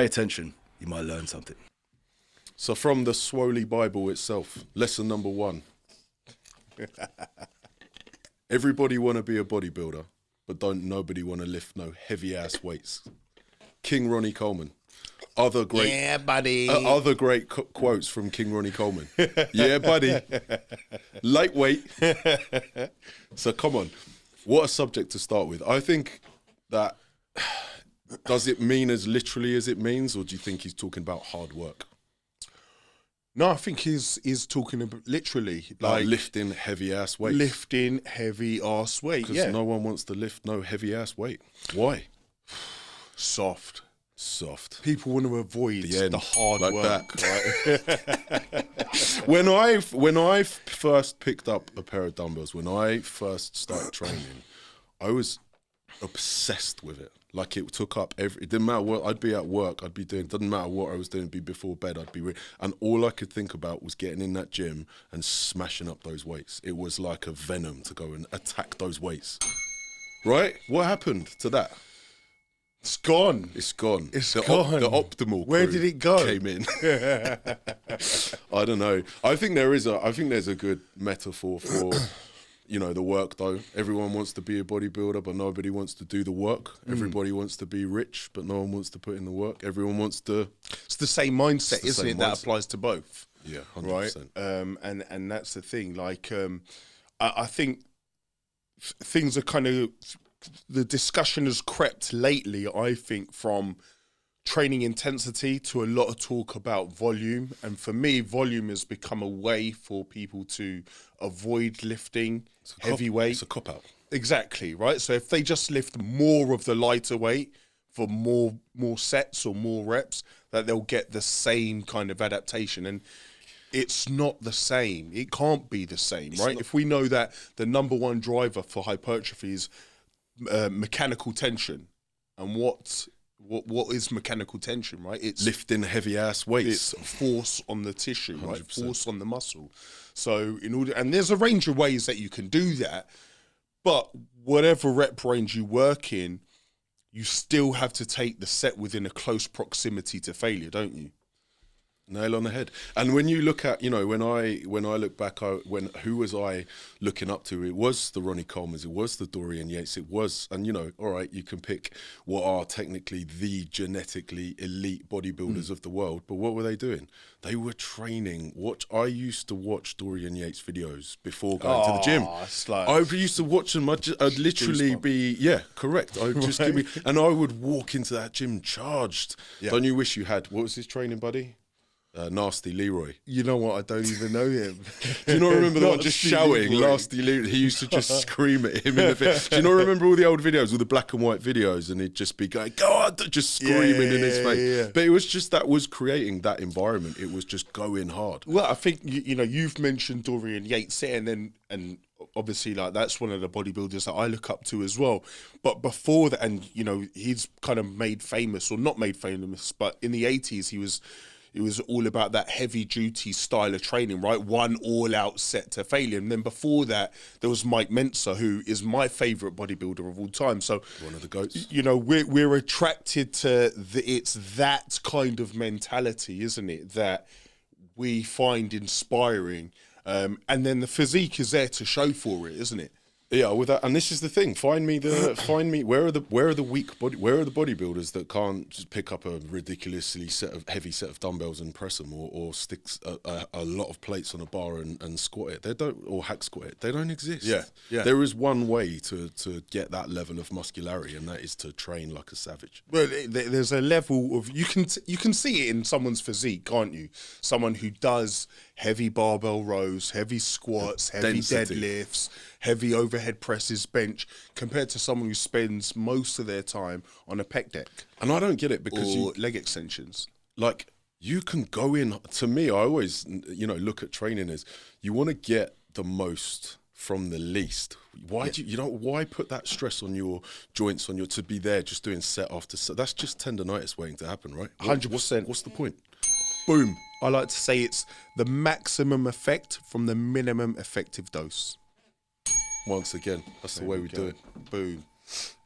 Pay attention. You might learn something. So from the Swoley Bible itself, lesson number 1. Everybody want to be a bodybuilder, but don't nobody want to lift no heavy ass weights. King Ronnie Coleman. Other great, yeah, buddy. Other great quotes from King Ronnie Coleman. Yeah, buddy. Lightweight. So come on, what a subject to start with. I think that, does it mean as literally as it means, or do you think he's talking about hard work? No, I think he's talking about literally Like lifting heavy ass weights. Lifting heavy ass weight. Because Yeah, no one wants to lift no heavy ass weight. Why? soft. People want to avoid the hard like work. That. Right? when I first picked up a pair of dumbbells, when I first started training, I was obsessed with it. Like it took up it didn't matter what, I'd be at work, I'd be doing, doesn't matter what I was doing, be before bed, and all I could think about was getting in that gym and smashing up those weights. It was like a venom to go and attack those weights. Right? What happened to that? It's gone. It's gone. It's the gone. The optimal Where crew did it go? Came in. I don't know. I think there's a good metaphor for, you know, the work though. Everyone wants to be a bodybuilder, but nobody wants to do the work. Everybody wants to be rich, but no one wants to put in the work. Everyone wants to. It's the same mindset, isn't it? That applies to both. Yeah, 100%. Right. And that's the thing. Like, I think things are kind of, the discussion has crept lately, I think, from training intensity to a lot of talk about volume. And for me, volume has become a way for people to avoid lifting heavy weight. It's a cop-out. Exactly, right? So if they just lift more of the lighter weight for more sets or more reps, that they'll get the same kind of adaptation. And it's not the same. It can't be the same, right? If we know that the number one driver for hypertrophy is mechanical tension, and what is mechanical tension, right? It's lifting heavy ass weights. It's force on the tissue, 100%. right? Force on the muscle. So and there's a range of ways that you can do that, but whatever rep range you work in, you still have to take the set within a close proximity to failure, don't you? Nail on the head. And when you look at, you know, when I look back, who was I looking up to? It was the Ronnie Colemans, it was the Dorian Yates, it was, and you know, all right, you can pick what are technically the genetically elite bodybuilders of the world, but what were they doing? They were training. I used to watch Dorian Yates videos before going to the gym. I used to watch them. I'd literally be, yeah, correct. I'd just give me, and I would walk into that gym charged. Yeah. Don't you wish you had, what was his training buddy? Nasty Leroy. You know what? I don't even know him. Do you not remember the one just shouting? Nasty Leroy. He used to just scream at him in the video. Do you not remember all the old videos, all the black and white videos, and he'd just be going, "Go on," just screaming in his face. Yeah. But it was just that was creating that environment. It was just going hard. Well, I think you know you've mentioned Dorian Yates and obviously like that's one of the bodybuilders that I look up to as well. But before that, and you know he's kind of made famous or not made famous, but in the 80s it was all about that heavy duty style of training, right? One all out set to failure. And then before that, there was Mike Mentzer, who is my favorite bodybuilder of all time. So one of the goats. You know, we're attracted to it's that kind of mentality, isn't it? That we find inspiring. And then the physique is there to show for it, isn't it? Yeah, with that, and this is the thing. Find me. Where are the bodybuilders that can't just pick up a ridiculously heavy set of dumbbells and press them, or stick a lot of plates on a bar and squat it? They don't, or hack squat it. They don't exist. Yeah. There is one way to get that level of muscularity, and that is to train like a savage. Well, there's a level of you can see it in someone's physique, can't you? Someone who does heavy barbell rows, heavy squats, heavy deadlifts, heavy overhead presses, bench, compared to someone who spends most of their time on a pec deck. And I don't get it because leg extensions. Like, you can go in, to me, I always, you know, look at training as you want to get the most from the least. Why why put that stress on your joints, to be there just doing set after set? That's just tendonitis waiting to happen, right? 100%. What's the point? Boom. I like to say it's the maximum effect from the minimum effective dose. Once again, that's the way we do it. Boom.